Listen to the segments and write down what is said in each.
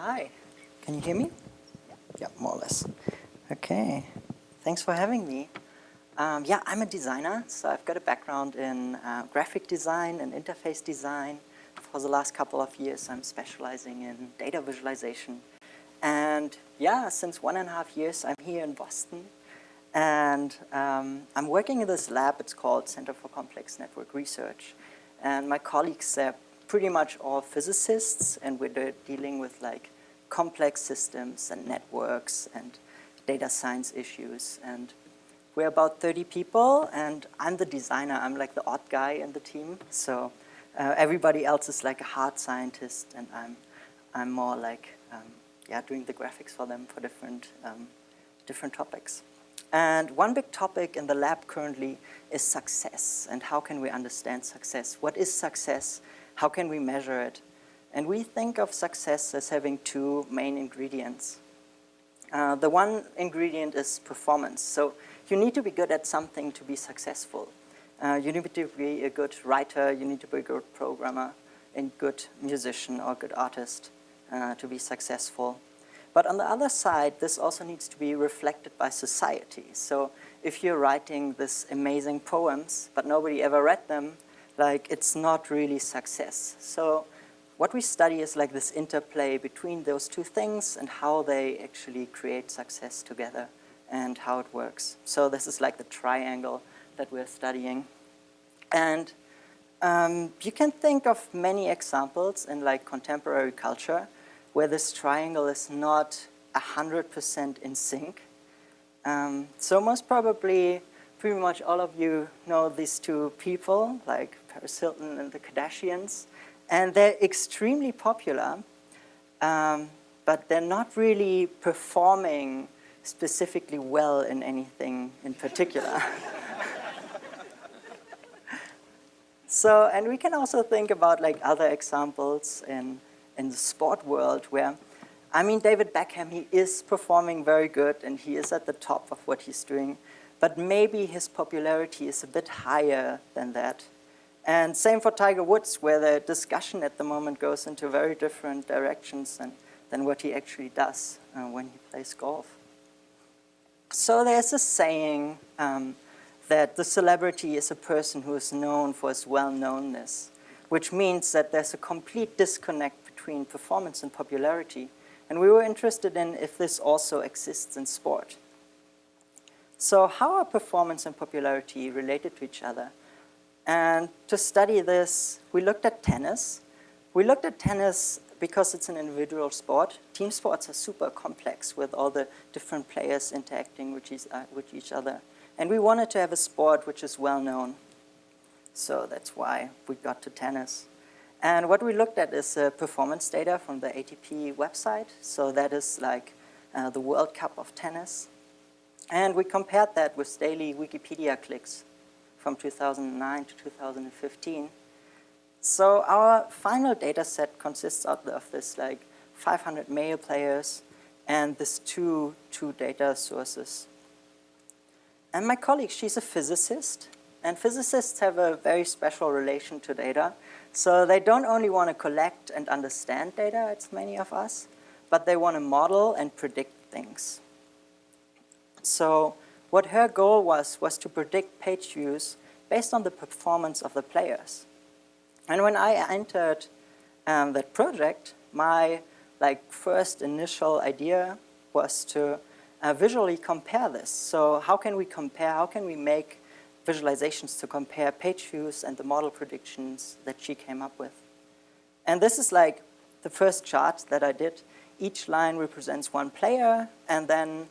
Hi, can you hear me? Yeah, more or less. Okay, thanks for having me. Yeah, I'm a designer, so I've got a background in graphic design and interface design. For the last couple of years, I'm specializing in data visualization. And yeah, since 1.5 years, I'm here in Boston. And I'm working in this lab. It's called Center for Complex Network Research. And my colleagues are pretty much all physicists, and we're dealing with like complex systems and networks and data science issues. And we're about 30 people, and I'm the designer. I'm like the odd guy in the team. So everybody else is like a hard scientist, and I'm more like yeah, doing the graphics for them for different topics. And one big topic in the lab currently is success, and how can we understand success? What is success? How can we measure it? And we think of success as having two main ingredients. The one ingredient is performance. So you need to be good at something to be successful. You need to be a good writer, you need to be a good programmer, and good musician or good artist to be successful. But on the other side, this also needs to be reflected by society. So if you're writing these amazing poems, but nobody ever read them, like it's not really success. So what we study is like this interplay between those two things and how they actually create success together and how it works. So this is like the triangle that we're studying. And you can think of many examples in like contemporary culture where this triangle is not 100% in sync. So most probably, pretty much all of you know these two people, like Paris Hilton and the Kardashians, and they're extremely popular, but they're not really performing specifically well in anything in particular. So, and we can also think about like other examples in the sport world where, I mean, David Beckham, he is performing very good and he is at the top of what he's doing, but maybe his popularity is a bit higher than that. And same for Tiger Woods, where the discussion at the moment goes into very different directions than what he actually does when he plays golf. So there's a saying that the celebrity is a person who is known for his well-knownness, which means that there's a complete disconnect between performance and popularity. And we were interested in if this also exists in sport. So how are performance and popularity related to each other? And to study this, we looked at tennis. We looked at tennis because it's an individual sport. Team sports are super complex with all the different players interacting with each other. And we wanted to have a sport which is well known. So that's why we got to tennis. And what we looked at is performance data from the ATP website. So that is like the World Cup of tennis. And we compared that with daily Wikipedia clicks from 2009 to 2015. So our final data set consists of this like 500 male players and this two data sources. And my colleague, she's a physicist. And physicists have a very special relation to data. So they don't only want to collect and understand data, it's many of us, but they want to model and predict things. So what her goal was to predict page views based on the performance of the players. And when I entered that project, my first initial idea was to visually compare this. So how can we compare, how can we make visualizations to compare page views and the model predictions that she came up with? And this is like the first chart that I did. Each line represents one player, and then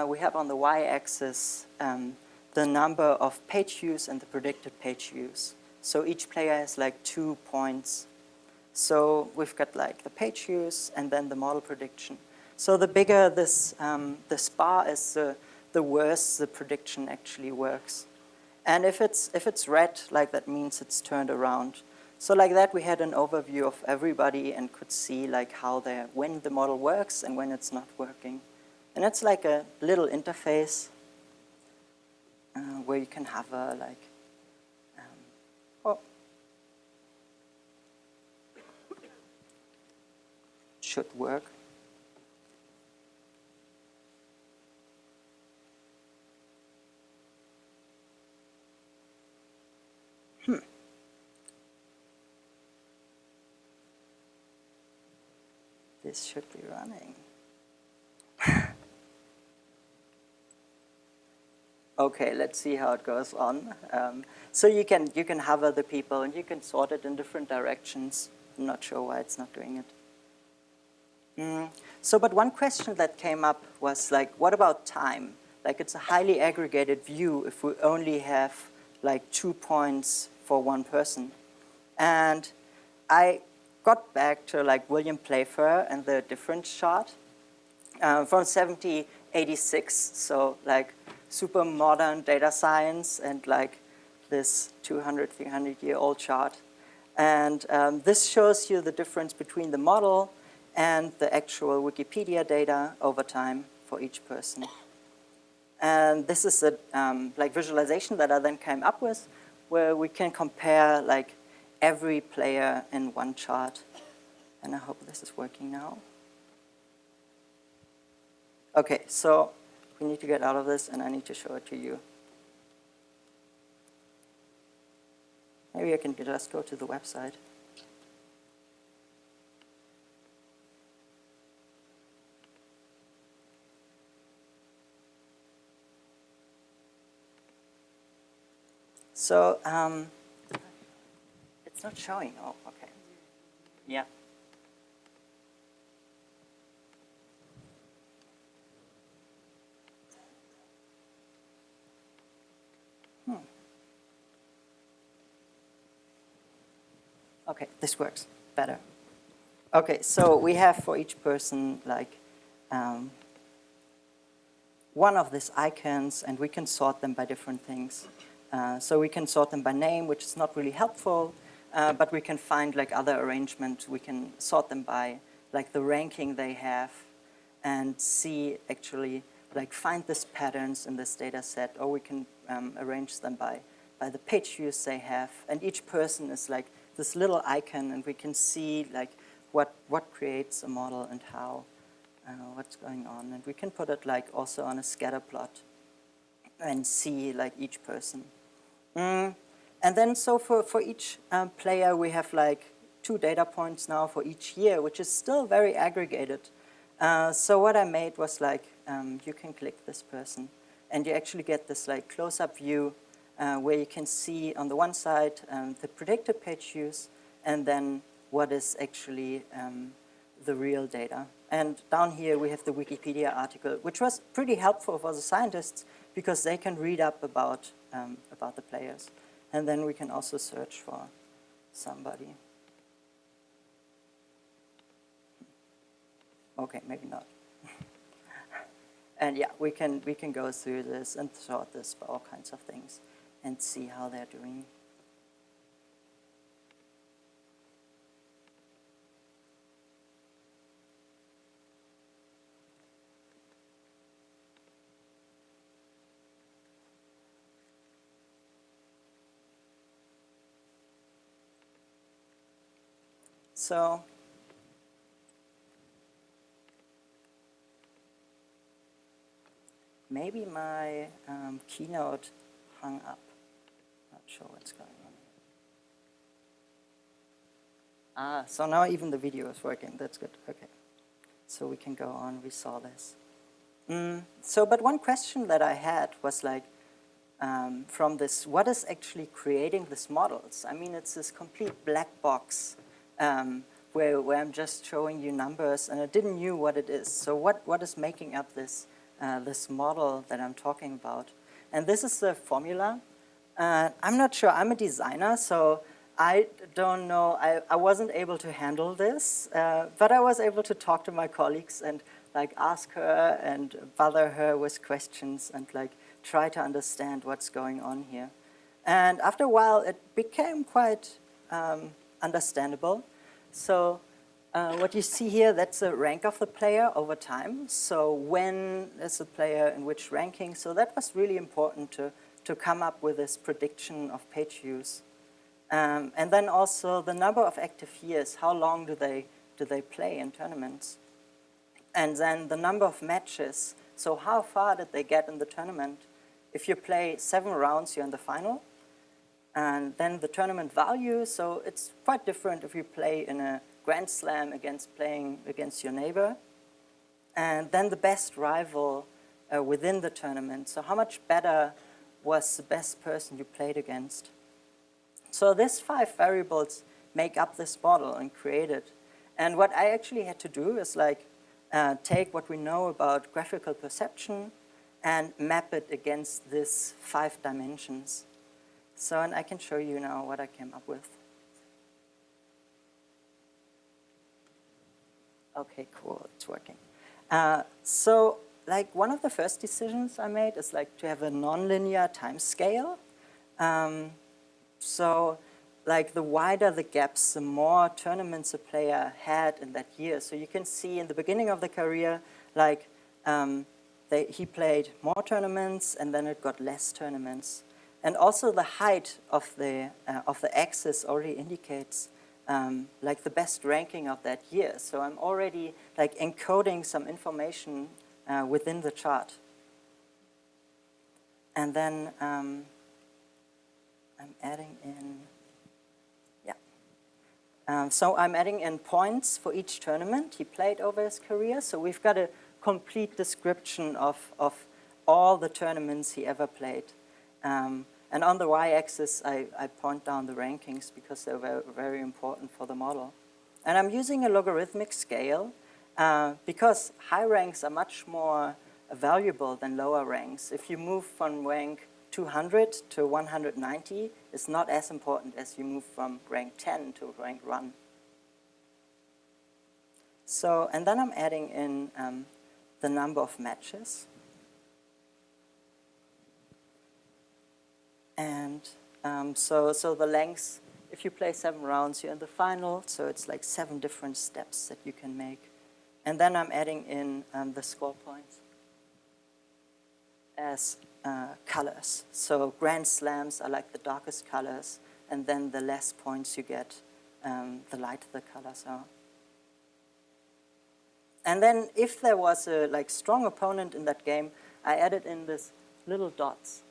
we have on the y-axis the number of page views and the predicted page views. So each player has like 2 points. So we've got like the page views and then the model prediction. So the bigger this bar is, the worse the prediction actually works. And if it's red, like that means it's turned around. So like that, we had an overview of everybody and could see like when the model works and when it's not working. And it's like a little interface where you can have a should work. This should be running. Okay, let's see how it goes on. So you can hover the people and you can sort it in different directions. I'm not sure why it's not doing it. But one question that came up was like, what about time? Like, it's a highly aggregated view if we only have like 2 points for one person. And I got back to like William Playfair and the difference chart from 1786. So like super modern data science and like this 200, 300-year-old chart. And this shows you the difference between the model and the actual Wikipedia data over time for each person. And this is a like visualization that I then came up with, where we can compare like every player in one chart. And I hope this is working now. Okay, so we need to get out of this, and I need to show it to you. Maybe I can just go to the website. So it's not showing. Oh, okay. Yeah. Okay, this works better. Okay, so we have for each person like one of these icons, and we can sort them by different things. So we can sort them by name, which is not really helpful, but we can find like other arrangements. We can sort them by like the ranking they have and see actually like find these patterns in this data set, or we can arrange them by the page views they have. And each person is like this little icon, and we can see like what creates a model and how, what's going on. And we can put it like also on a scatter plot and see like each person. And then so for each player, we have like 2 data points now for each year, which is still very aggregated. So what I made was like, you can click this person, and you actually get this like close-up view where you can see on the one side the predicted page views, and then what is actually the real data. And down here we have the Wikipedia article, which was pretty helpful for the scientists because they can read up about the players. And then we can also search for somebody. Okay, maybe not. And yeah, we can go through this and sort this by all kinds of things and see how they're doing. So maybe my keynote hung up. Not sure what's going on. So now even the video is working. That's good. Okay. So we can go on. We saw this. But one question that I had was like, from this, what is actually creating these models? I mean, it's this complete black box where I'm just showing you numbers, and I didn't know what it is. So what is making up this this model that I'm talking about? And this is the formula. I'm not sure. I'm a designer, so I don't know. I wasn't able to handle this, but I was able to talk to my colleagues and like ask her and bother her with questions and like try to understand what's going on here. And after a while, it became quite understandable. So what you see here, that's the rank of the player over time. So when is the player in which ranking? So that was really important to come up with this prediction of page views. And then also the number of active years, how long do they play in tournaments? And then the number of matches, so how far did they get in the tournament? If you play 7 rounds, you're in the final. And then the tournament value, so it's quite different if you play in a Grand Slam against playing against your neighbor. And then the best rival within the tournament. So how much better was the best person you played against? So these 5 variables make up this model and create it. And what I actually had to do is like take what we know about graphical perception and map it against these 5 dimensions. So, and I can show you now what I came up with. Okay, cool, it's working. So, like one of the first decisions I made is like to have a nonlinear time scale. So, like the wider the gaps, the more tournaments a player had in that year. So you can see in the beginning of the career, like he played more tournaments, and then it got less tournaments. And also the height of the axis already indicates like the best ranking of that year. So I'm already like encoding some information within the chart. And then I'm adding in, so I'm adding in points for each tournament he played over his career. So we've got a complete description of all the tournaments he ever played. And on the y-axis, I point down the rankings because they're very, very important for the model. And I'm using a logarithmic scale because high ranks are much more valuable than lower ranks. If you move from rank 200 to 190, it's not as important as you move from rank 10 to rank 1. So, and then I'm adding in the number of matches. And so the lengths, if you play 7 rounds, you're in the final, so it's like 7 different steps that you can make. And then I'm adding in the score points as colors. So Grand Slams are like the darkest colors, and then the less points you get, the lighter the colors are. And then if there was a like strong opponent in that game, I added in this little dots.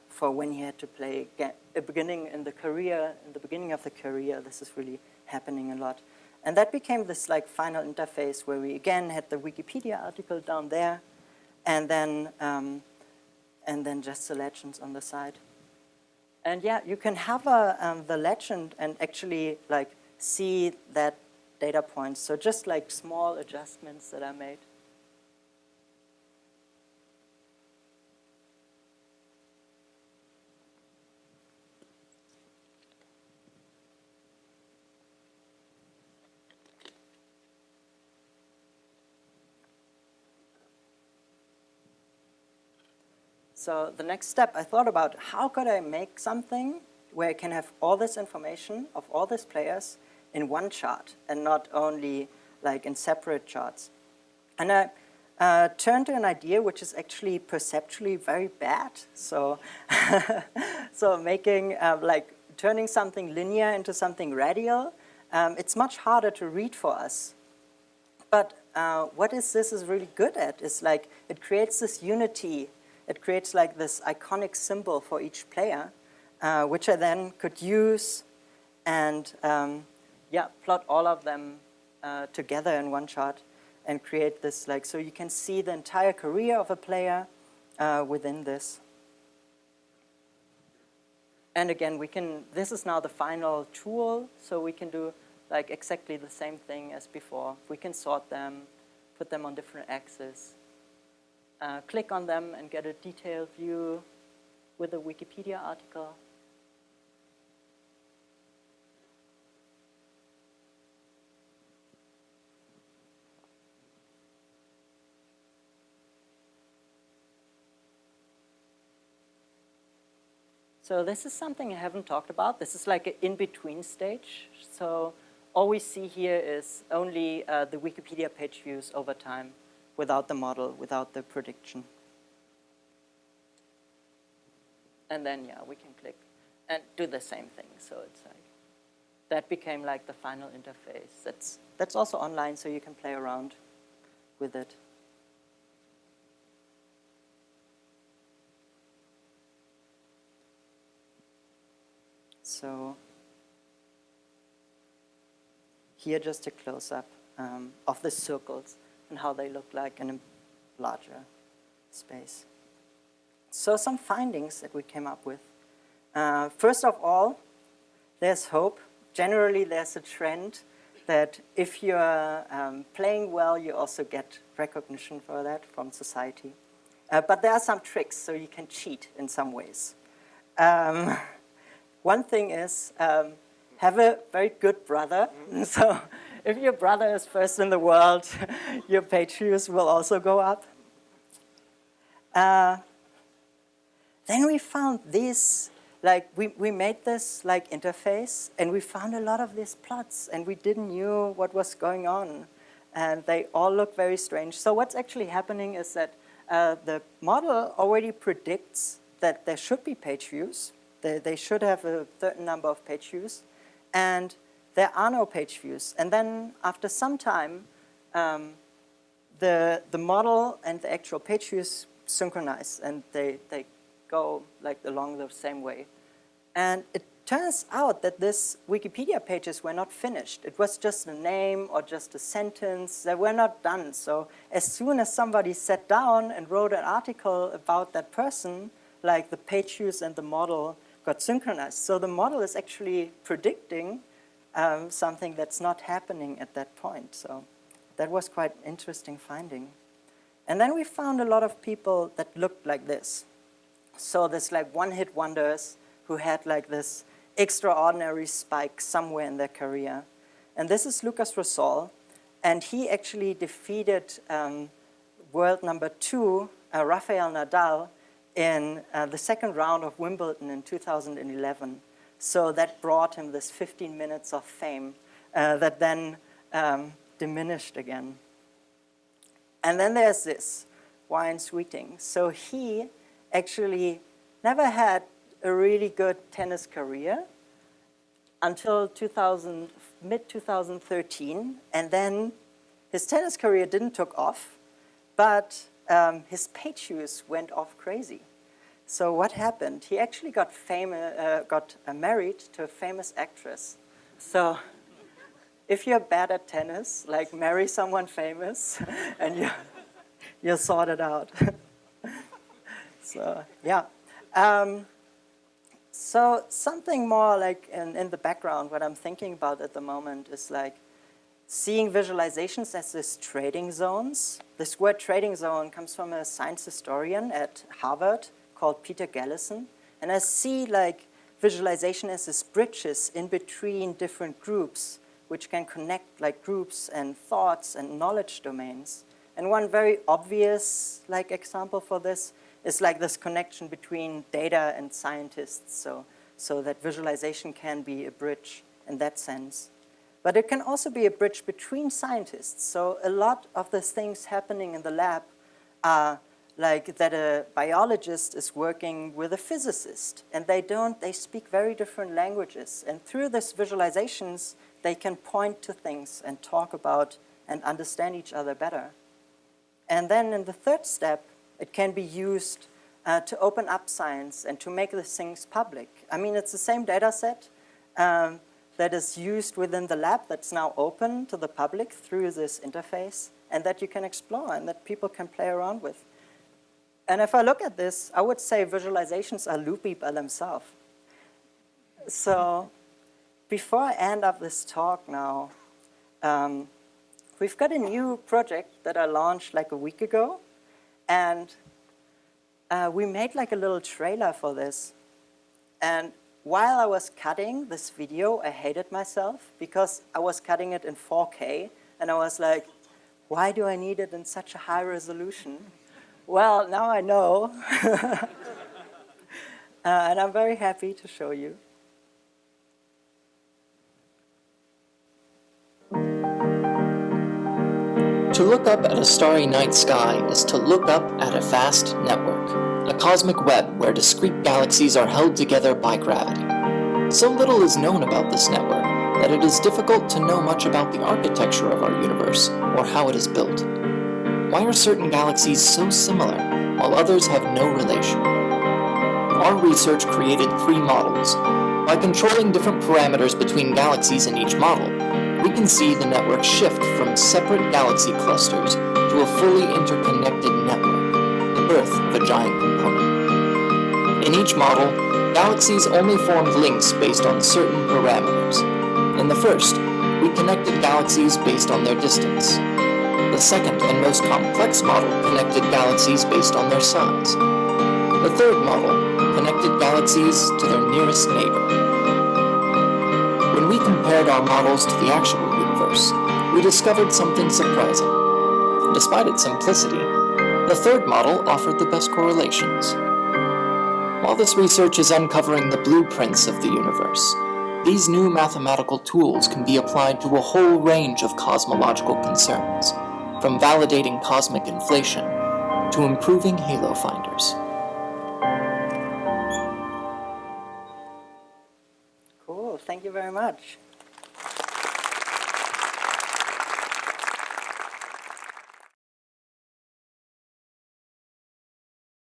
For when he had to play in the beginning of the career, this is really happening a lot. And that became this like final interface where we again had the Wikipedia article down there, and then just the legends on the side. And yeah, you can have the legend and actually like see that data points. So just like small adjustments that I made. So the next step, I thought about how could I make something where I can have all this information of all these players in one chart and not only like in separate charts. And I turned to an idea which is actually perceptually very bad. So, so making like turning something linear into something radial, it's much harder to read for us. But what this is really good at is like it creates this unity. It creates like this iconic symbol for each player, which I then could use and plot all of them together in one chart and create this like, so you can see the entire career of a player within this. And again, this is now the final tool, so we can do like exactly the same thing as before. We can sort them, put them on different axes. Click on them and get a detailed view with a Wikipedia article. So this is something I haven't talked about. This is like an in-between stage. So all we see here is only the Wikipedia page views over time, without the model, without the prediction. And then, yeah, we can click and do the same thing. So it's like, that became like the final interface. That's also online, so you can play around with it. So here just a close-up of the circles and how they look like in a larger space. So some findings that we came up with. First of all, there's hope. Generally, there's a trend that if you're playing well, you also get recognition for that from society. But there are some tricks, so you can cheat in some ways. One thing is have a very good brother. So if your brother is first in the world, your page views will also go up. Then we found this, like we made this like interface, and we found a lot of these plots, and we didn't know what was going on, and they all look very strange. So what's actually happening is that the model already predicts that there should be page views. They should have a certain number of page views, and there are no page views. And then after some time, the model and the actual page views synchronize, and they go like along the same way. And it turns out that these Wikipedia pages were not finished. It was just a name or just a sentence. They were not done. So as soon as somebody sat down and wrote an article about that person, like the page views and the model got synchronized. So the model is actually predicting something that's not happening at that point. So that was quite an interesting finding. And then we found a lot of people that looked like this. So there's like one-hit wonders who had like this extraordinary spike somewhere in their career. And this is Lucas Rosol. And he actually defeated world number 2, Rafael Nadal, in the second round of Wimbledon in 2011. So that brought him this 15 minutes of fame that then diminished again. And then there's this, Wine Sweeting. So he actually never had a really good tennis career until mid-2013. And then his tennis career didn't took off, but his page views went off crazy. So what happened? He actually got married to a famous actress. So if you're bad at tennis, like marry someone famous, and you're sorted out. So yeah. So something more like in the background, what I'm thinking about at the moment is like seeing visualizations as these trading zones. This word trading zone comes from a science historian at Harvard called Peter Gallison. And I see like visualization as these bridges in between different groups, which can connect like groups and thoughts and knowledge domains. And one very obvious like example for this is like this connection between data and scientists, so that visualization can be a bridge in that sense. But it can also be a bridge between scientists. So a lot of the things happening in the lab are like that a biologist is working with a physicist, and they speak very different languages. And through these visualizations, they can point to things and talk about and understand each other better. And then in the third step, it can be used to open up science and to make these things public. I mean, it's the same data set that is used within the lab that's now open to the public through this interface, and that you can explore and that people can play around with. And if I look at this, I would say visualizations are loopy by themselves. So before I end up this talk now, we've got a new project that I launched like a week ago. And we made like a little trailer for this. And while I was cutting this video, I hated myself because I was cutting it in 4K. And I was like, why do I need it in such a high resolution? Well, now I know. And I'm very happy to show you. To look up at a starry night sky is to look up at a vast network, a cosmic web where discrete galaxies are held together by gravity. So little is known about this network that it is difficult to know much about the architecture of our universe or how it is built. Why are certain galaxies so similar while others have no relation? Our research created 3 models, By controlling different parameters between galaxies in each model, we can see the network shift from separate galaxy clusters to a fully interconnected network, the birth of a giant component. In each model, galaxies only formed links based on certain parameters. In the first, we connected galaxies based on their distance. The second and most complex model connected galaxies based on their size. The third model connected galaxies to their nearest neighbor. When we compared our models to the actual universe, we discovered something surprising. Despite its simplicity, the third model offered the best correlations. While this research is uncovering the blueprints of the universe, these new mathematical tools can be applied to a whole range of cosmological concerns, from validating cosmic inflation to improving halo finders. Cool, thank you very much.